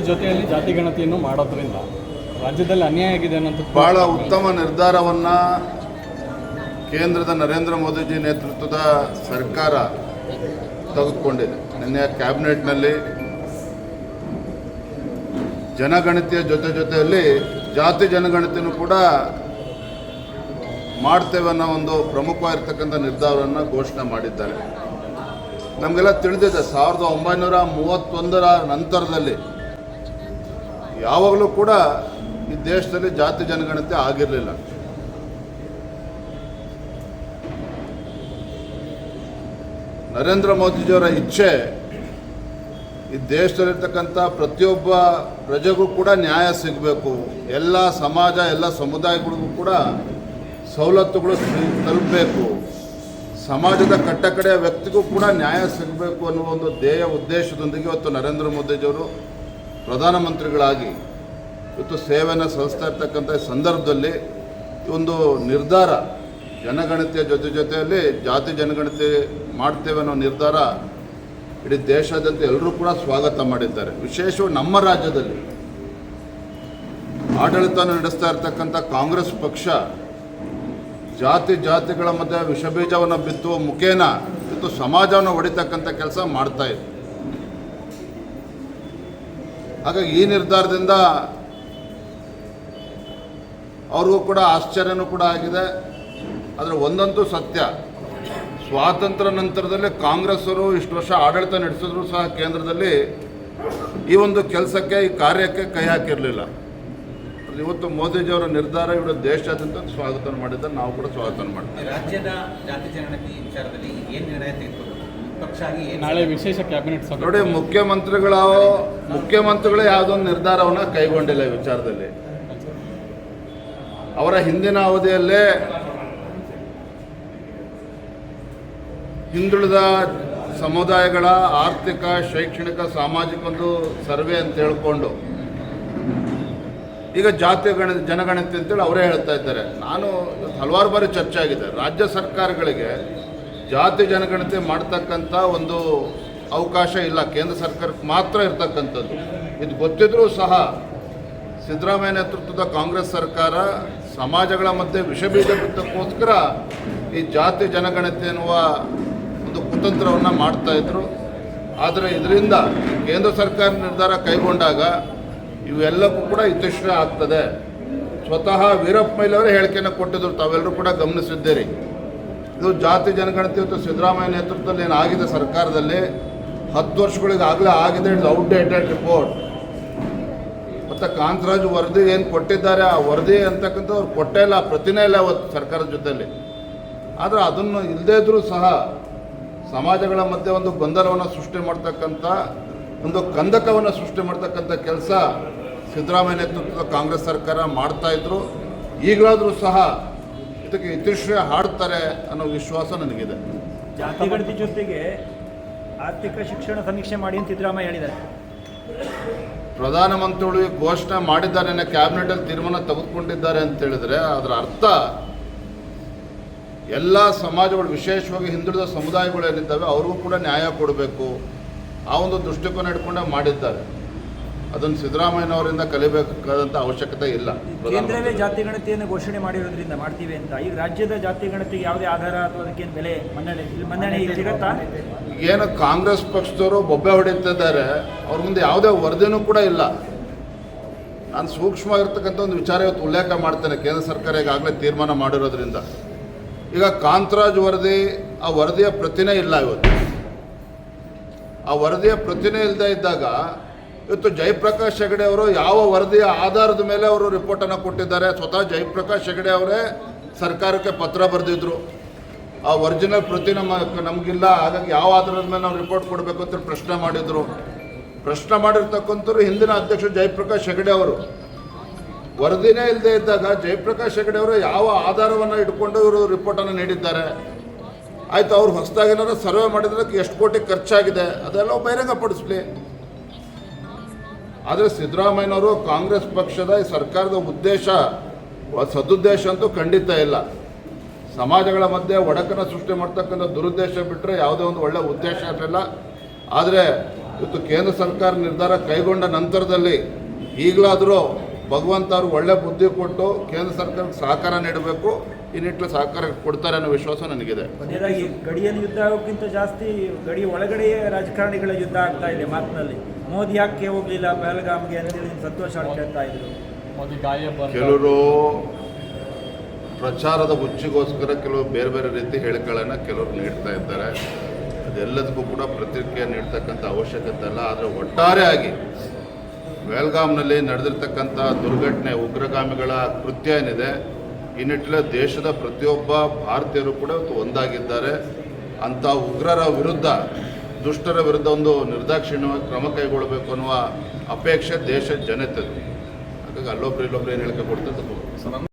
ಜೊತೆಯಲ್ಲಿ ಜಾತಿ ಗಣತಿಯನ್ನು ಮಾಡೋದ್ರಿಂದ ರಾಜ್ಯದಲ್ಲಿ ಅನ್ಯಾಯ ಆಗಿದೆ ಅನ್ನೋದು ಬಹಳ ಉತ್ತಮ ನಿರ್ಧಾರವನ್ನು ಕೇಂದ್ರದ ನರೇಂದ್ರ ಮೋದಿಜಿ ನೇತೃತ್ವದ ಸರ್ಕಾರ ತೆಗೆದುಕೊಂಡಿದೆ. ನಿನ್ನೆ ಕ್ಯಾಬಿನೆಟ್ನಲ್ಲಿ ಜನಗಣತಿಯ ಜೊತೆಯಲ್ಲಿ ಜಾತಿ ಜನಗಣತಿನೂ ಕೂಡ ಮಾಡ್ತೇವೆ ಅನ್ನೋ ಒಂದು ಪ್ರಮುಖವಾಗಿರ್ತಕ್ಕಂಥ ನಿರ್ಧಾರವನ್ನು ಘೋಷಣೆ ಮಾಡಿದ್ದಾರೆ. ನಮಗೆಲ್ಲ ತಿಳಿದಿದೆ 1931ರ ನಂತರದಲ್ಲಿ ಯಾವಾಗಲೂ ಕೂಡ ಈ ದೇಶದಲ್ಲಿ ಜಾತಿ ಜನಗಣತಿ ಆಗಿರಲಿಲ್ಲ. ನರೇಂದ್ರ ಮೋದಿಜಿಯವರ ಇಚ್ಛೆ ಈ ದೇಶದಲ್ಲಿರ್ತಕ್ಕಂಥ ಪ್ರತಿಯೊಬ್ಬ ಪ್ರಜೆಗೂ ಕೂಡ ನ್ಯಾಯ ಸಿಗಬೇಕು, ಎಲ್ಲ ಸಮಾಜ ಎಲ್ಲ ಸಮುದಾಯಗಳಿಗೂ ಕೂಡ ಸವಲತ್ತುಗಳು ತಲುಪಬೇಕು, ಸಮಾಜದ ಕಟ್ಟಕಡೆಯ ವ್ಯಕ್ತಿಗೂ ಕೂಡ ನ್ಯಾಯ ಸಿಗಬೇಕು ಅನ್ನುವ ಒಂದು ಉದ್ದೇಶದೊಂದಿಗೆ ಇವತ್ತು ನರೇಂದ್ರ ಮೋದಿಜಿಯವರು ಪ್ರಧಾನಮಂತ್ರಿಗಳಾಗಿ ಇವತ್ತು ಸೇವೆಯನ್ನು ಸಲ್ಲಿಸ್ತಾ ಇರ್ತಕ್ಕಂಥ ಸಂದರ್ಭದಲ್ಲಿ ಒಂದು ನಿರ್ಧಾರ, ಜನಗಣತಿಯ ಜೊತೆಯಲ್ಲಿ ಜಾತಿ ಜನಗಣತಿ ಮಾಡ್ತೇವೆ ಅನ್ನೋ ನಿರ್ಧಾರ ಇಡೀ ದೇಶಾದ್ಯಂತ ಎಲ್ಲರೂ ಕೂಡ ಸ್ವಾಗತ ಮಾಡಿದ್ದಾರೆ. ವಿಶೇಷವಾಗಿ ನಮ್ಮ ರಾಜ್ಯದಲ್ಲಿ ಆಡಳಿತ ನಡೆಸ್ತಾ ಇರ್ತಕ್ಕಂಥ ಕಾಂಗ್ರೆಸ್ ಪಕ್ಷ ಜಾತಿಗಳ ಮಧ್ಯೆ ವಿಷಬೀಜವನ್ನು ಬಿತ್ತುವ ಮುಖೇನ ಇವತ್ತು ಸಮಾಜವನ್ನು ಹೊಡಿತಕ್ಕಂಥ ಕೆಲಸ ಮಾಡ್ತಾ ಇದೆ. ಹಾಗಾಗಿ ಈ ನಿರ್ಧಾರದಿಂದ ಅವ್ರಿಗೂ ಕೂಡ ಆಶ್ಚರ್ಯನೂ ಕೂಡ ಆಗಿದೆ. ಆದರೆ ಒಂದಂತೂ ಸತ್ಯ, ಸ್ವಾತಂತ್ರ್ಯ ನಂತರದಲ್ಲಿ ಕಾಂಗ್ರೆಸ್ ಅವರು ಇಷ್ಟು ವರ್ಷ ಆಡಳಿತ ನಡೆಸಿದ್ರು ಸಹ ಕೇಂದ್ರದಲ್ಲಿ ಈ ಒಂದು ಕೆಲಸಕ್ಕೆ, ಈ ಕಾರ್ಯಕ್ಕೆ ಕೈ ಹಾಕಿರಲಿಲ್ಲ. ಇವತ್ತು ಮೋದಿಜಿಯವರ ನಿರ್ಧಾರ ಇವರ ದೇಶಾದ್ಯಂತ ಸ್ವಾಗತ ಮಾಡಿದ್ದಾರೆ, ನಾವು ಕೂಡ ಸ್ವಾಗತ ಮಾಡ್ತೀವಿ. ರಾಜ್ಯದ ಜಾತಿ ಜನಗಣತಿ ವಿಚಾರದಲ್ಲಿ ಏನು ನಿರ್ಣಯ ತೆಗೆದುಕೊಳ್ಳುವುದು? ನಾಳೆ ವಿಶೇಷ ಕ್ಯಾಬಿನೆಟ್ ಸಭೆ ನೋಡಿ, ಮುಖ್ಯಮಂತ್ರಿಗಳೇ ಯಾವುದೊಂದು ನಿರ್ಧಾರವನ್ನು ಕೈಗೊಂಡಿಲ್ಲ ಈ ವಿಚಾರದಲ್ಲಿ. ಅವರ ಹಿಂದಿನ ಅವಧಿಯಲ್ಲೇ ಹಿಂದುಳಿದ ಸಮುದಾಯಗಳ ಆರ್ಥಿಕ, ಶೈಕ್ಷಣಿಕ, ಸಾಮಾಜಿಕ ಒಂದು ಸರ್ವೆ ಅಂತ ಹೇಳ್ಕೊಂಡು ಈಗ ಜಾತಿ ಜನಗಣತಿ ಅಂತೇಳಿ ಅವರೇ ಹೇಳ್ತಾ ಇದ್ದಾರೆ. ನಾನು ಹಲವಾರು ಬಾರಿ ಚರ್ಚೆ ಆಗಿದೆ, ರಾಜ್ಯ ಸರ್ಕಾರಗಳಿಗೆ ಜಾತಿ ಜನಗಣತಿ ಮಾಡ್ತಕ್ಕಂಥ ಒಂದು ಅವಕಾಶ ಇಲ್ಲ, ಕೇಂದ್ರ ಸರ್ಕಾರಕ್ಕೆ ಮಾತ್ರ ಇರ್ತಕ್ಕಂಥದ್ದು. ಇದು ಗೊತ್ತಿದ್ರೂ ಸಹ ಸಿದ್ದರಾಮಯ್ಯ ನೇತೃತ್ವದ ಕಾಂಗ್ರೆಸ್ ಸರ್ಕಾರ ಸಮಾಜಗಳ ಮಧ್ಯೆ ವಿಷಬೀಜ ಬಿತ್ತಕ್ಕೋಸ್ಕರ ಈ ಜಾತಿ ಜನಗಣತಿ ಎನ್ನುವ ಒಂದು ಕುತಂತ್ರವನ್ನು ಮಾಡ್ತಾಯಿದ್ರು. ಆದರೆ ಇದರಿಂದ ಕೇಂದ್ರ ಸರ್ಕಾರ ನಿರ್ಧಾರ ಕೈಗೊಂಡಾಗ ಇವೆಲ್ಲಕ್ಕೂ ಕೂಡ ಇತಿಶ್ರ ಆಗ್ತದೆ. ಸ್ವತಃ ವೀರಪ್ಪ ಮೊಯ್ಲಿಯವರೇ ಹೇಳಿಕೆಯನ್ನು ಕೊಟ್ಟಿದ್ರು, ತಾವೆಲ್ಲರೂ ಕೂಡ ಗಮನಿಸಿದ್ದೀರಿ. ಇದು ಜಾತಿ ಜನಗಣತಿ ಇವತ್ತು ಸಿದ್ದರಾಮಯ್ಯ ನೇತೃತ್ವದಲ್ಲಿ ಏನಾಗಿದೆ ಸರ್ಕಾರದಲ್ಲಿ 10 ವರ್ಷಗಳಿಗಾಗಲೇ ಆಗಿದೆ. It's outdated report. ಮತ್ತು ಕಾಂತರಾಜು ವರದಿ ಏನು ಕೊಟ್ಟಿದ್ದಾರೆ, ಆ ವರದಿ ಅಂತಕ್ಕಂಥವ್ರು ಕೊಟ್ಟೇ ಇಲ್ಲ, ಪ್ರತಿನೇ ಇಲ್ಲ ಅವತ್ತು ಸರ್ಕಾರದ ಜೊತೆಯಲ್ಲಿ. ಆದರೆ ಅದನ್ನು ಇಲ್ಲದೇ ಇದ್ದರೂ ಸಹ ಸಮಾಜಗಳ ಮಧ್ಯೆ ಒಂದು ಗೊಂದಲವನ್ನು ಸೃಷ್ಟಿ ಮಾಡ್ತಕ್ಕಂಥ, ಒಂದು ಕಂದಕವನ್ನು ಸೃಷ್ಟಿ ಮಾಡ್ತಕ್ಕಂಥ ಕೆಲಸ ಸಿದ್ದರಾಮಯ್ಯ ನೇತೃತ್ವದ ಕಾಂಗ್ರೆಸ್ ಸರ್ಕಾರ ಮಾಡ್ತಾಯಿದ್ರು. ಈಗಲಾದರೂ ಸಹ ಇದಕ್ಕೆ ಇತಿಶ್ರೀ ಹಾಡ್ತಾರೆ ಅನ್ನೋ ವಿಶ್ವಾಸ ನನಗಿದೆ. ಜಾತಿಗಣತಿ ಜೊತೆಗೆ ಆರ್ಥಿಕ ಶಿಕ್ಷಣ ಸಮೀಕ್ಷೆ ಮಾಡಿ ಅಂತ ಸಿದ್ದರಾಮಯ್ಯ ಹೇಳಿದ್ದಾರೆ. ಪ್ರಧಾನಮಂತ್ರಿಗಳು ಘೋಷಣೆ ಮಾಡಿದ್ದಾರೆ, ಕ್ಯಾಬಿನೆಟಲ್ಲಿ ತೀರ್ಮಾನ ತೆಗೆದುಕೊಂಡಿದ್ದಾರೆ ಅಂತ ಹೇಳಿದರೆ ಅದರ ಅರ್ಥ ಎಲ್ಲ ಸಮಾಜಗಳು, ವಿಶೇಷವಾಗಿ ಹಿಂದುಳಿದ ಸಮುದಾಯಗಳು ಏನಿದ್ದಾವೆ ಅವ್ರಿಗೂ ಕೂಡ ನ್ಯಾಯ ಕೊಡಬೇಕು, ಆ ಒಂದು ದೃಷ್ಟಿಕೋನ ಇಟ್ಕೊಂಡೇ ಮಾಡಿದ್ದಾರೆ. ಅದನ್ನು ಸಿದ್ದರಾಮಯ್ಯನವರಿಂದ ಕಲಿಬೇಕಾದಂಥ ಅವಶ್ಯಕತೆ ಇಲ್ಲ. ಕೇಂದ್ರವೇ ಜಾತಿ ಗಣತಿಯನ್ನು ಘೋಷಣೆ ಮಾಡಿರೋದ್ರಿಂದ ಮಾಡ್ತೀವಿ ಅಂತ, ಈಗ ರಾಜ್ಯದ ಜಾತಿ ಗಣತಿಗೆ ಯಾವುದೇ ಆಧಾರ ಅಥವಾ ಅದಕ್ಕೇನು ಬೆಲೆ ಮನ್ನಣೆ ಸಿಗುತ್ತಾ? ಏನು ಕಾಂಗ್ರೆಸ್ ಪಕ್ಷದವರು ಬೊಬ್ಬೆ ಹೊಡಿತಿದ್ದಾರೆ, ಅವ್ರ ಮುಂದೆ ಯಾವುದೇ ವರದಿನೂ ಕೂಡ ಇಲ್ಲ. ನಾನು ಸೂಕ್ಷ್ಮವಾಗಿರ್ತಕ್ಕಂಥ ಒಂದು ವಿಚಾರ ಇವತ್ತು ಉಲ್ಲೇಖ ಮಾಡ್ತೇನೆ. ಕೇಂದ್ರ ಸರ್ಕಾರ ಈಗಾಗಲೇ ತೀರ್ಮಾನ ಮಾಡಿರೋದ್ರಿಂದ ಈಗ ಕಾಂತರಾಜ್ ವರದಿ, ಆ ವರದಿಯ ಪ್ರತಿನೇ ಇಲ್ಲ. ಇವತ್ತು ಆ ವರದಿಯ ಪ್ರತಿನೇ ಇಲ್ಲದೆ ಇದ್ದಾಗ ಇವತ್ತು ಜಯಪ್ರಕಾಶ್ ಹೆಗಡೆ ಅವರು ಯಾವ ವರದಿಯ ಆಧಾರದ ಮೇಲೆ ಅವರು ರಿಪೋರ್ಟನ್ನು ಕೊಟ್ಟಿದ್ದಾರೆ? ಸ್ವತಃ ಜಯಪ್ರಕಾಶ್ ಹೆಗಡೆ ಅವರೇ ಸರ್ಕಾರಕ್ಕೆ ಪತ್ರ ಬರೆದಿದ್ರು, ಆ ಒರಿಜಿನಲ್ ಪ್ರತಿ ನಮಗಿಲ್ಲ, ಹಾಗಾಗಿ ಯಾವ ಆಧಾರದ ಮೇಲೆ ನಾವು ರಿಪೋರ್ಟ್ ಕೊಡಬೇಕು ಅಂತ ಪ್ರಶ್ನೆ ಮಾಡಿದರು. ಪ್ರಶ್ನೆ ಮಾಡಿರ್ತಕ್ಕಂಥವ್ರು ಹಿಂದಿನ ಅಧ್ಯಕ್ಷ ಜಯಪ್ರಕಾಶ್ ಹೆಗಡೆ ಅವರು. ವರದಿನೇ ಇಲ್ಲದೆ ಇದ್ದಾಗ ಜಯಪ್ರಕಾಶ್ ಹೆಗಡೆ ಅವರು ಯಾವ ಆಧಾರವನ್ನು ಇಟ್ಕೊಂಡು ಇವರು ರಿಪೋರ್ಟನ್ನು ನೀಡಿದ್ದಾರೆ? ಆಯಿತು, ಅವ್ರು ಹೊಸದಾಗಿ ಏನಾದ್ರು ಸರ್ವೆ ಮಾಡಿದ್ರಕ್ಕೆ ಎಷ್ಟು ಕೋಟಿ ಖರ್ಚಾಗಿದೆ ಅದೆಲ್ಲ ಬಹಿರಂಗಪಡಿಸ್ಲಿ. ಆದರೆ ಸಿದ್ದರಾಮಯ್ಯನವರು, ಕಾಂಗ್ರೆಸ್ ಪಕ್ಷದ ಈ ಸರ್ಕಾರದ ಉದ್ದೇಶ, ಸದುದ್ದೇಶ ಅಂತೂ ಖಂಡಿತ ಇಲ್ಲ. ಸಮಾಜಗಳ ಮಧ್ಯೆ ಒಡಕನ್ನು ಸೃಷ್ಟಿ ಮಾಡ್ತಕ್ಕಂಥ ದುರುದ್ದೇಶ ಬಿಟ್ಟರೆ ಯಾವುದೇ ಒಂದು ಒಳ್ಳೆಯ ಉದ್ದೇಶ ಇರಲಿಲ್ಲ. ಆದರೆ ಇವತ್ತು ಕೇಂದ್ರ ಸರ್ಕಾರ ನಿರ್ಧಾರ ಕೈಗೊಂಡ ನಂತರದಲ್ಲಿ ಈಗಲಾದರೂ ಭಗವಂತ ಅವರು ಒಳ್ಳೆ ಬುದ್ಧಿ ಕೊಟ್ಟು ಕೇಂದ್ರ ಸರ್ಕಾರಕ್ಕೆ ಸಹಕಾರ ನೀಡಬೇಕು. ಈ ನಿಟ್ಟಿನಲ್ಲಿ ಸಹಕಾರ ಕೊಡ್ತಾರೆ ಅನ್ನೋ ವಿಶ್ವಾಸ ನನಗಿದೆ. ಕೊನೆಯದಾಗಿ ಗಡಿಯಲ್ಲಿ ಯುದ್ಧ ಆಗೋಕ್ಕಿಂತ ಜಾಸ್ತಿ ಗಡಿ ಒಳಗಡೆಯೇ ರಾಜಕಾರಣಿಗಳ ಯುದ್ಧ ಆಗ್ತಾ ಇದೆ ಮಾತಿನಲ್ಲಿ. ಮೋದಿ ಯಾಕೆ ಹೋಗಲಿಲ್ಲ ಪಹಲ್ಗಾಮ್ಗೆ ಅಂತೇಳಿ ಸಂತೋಷ ಕೇಳ್ತಾ ಇದ್ರು. ಮೋದಿ ಗಾಯ ಕೆಲವರು ಪ್ರಚಾರದ ಹುಚ್ಚಿಗೋಸ್ಕರ ಕೆಲವು ಬೇರೆ ಬೇರೆ ರೀತಿ ಹೇಳಿಕೆಗಳನ್ನು ಕೆಲವರು ನೀಡ್ತಾ ಇದ್ದಾರೆ. ಅದೆಲ್ಲದಕ್ಕೂ ಕೂಡ ಪ್ರತಿಕ್ರಿಯೆ ನೀಡ್ತಕ್ಕಂಥ ಅವಶ್ಯಕತೆ ಇಲ್ಲ. ಆದರೆ ಒಟ್ಟಾರೆಯಾಗಿ ಪಹಲ್ಗಾಮ್ನಲ್ಲಿ ನಡೆದಿರ್ತಕ್ಕಂಥ ದುರ್ಘಟನೆ, ಉಗ್ರಗಾಮಿಗಳ ಕೃತ್ಯ ಏನಿದೆ, ಈ ನಿಟ್ಟಿನಲ್ಲಿ ದೇಶದ ಪ್ರತಿಯೊಬ್ಬ ಭಾರತೀಯರು ಕೂಡ ಇವತ್ತು ಒಂದಾಗಿದ್ದಾರೆ. ಅಂಥ ಉಗ್ರರ ವಿರುದ್ಧ, ದುಷ್ಟರ ವಿರುದ್ಧ ಒಂದು ನಿರ್ದಾಕ್ಷಿಣ್ಯವಾಗಿ ಕ್ರಮ ಕೈಗೊಳ್ಳಬೇಕು ಅನ್ನುವ ಅಪೇಕ್ಷೆ ದೇಶದ ಜನತೆದು. ಹಾಗಾಗಿ ಅಲ್ಲೊಬ್ರು ಇಲ್ಲೊಬ್ರು ಏನು ಹೇಳಿಕೆ ಕೊಡ್ತಾರೆ.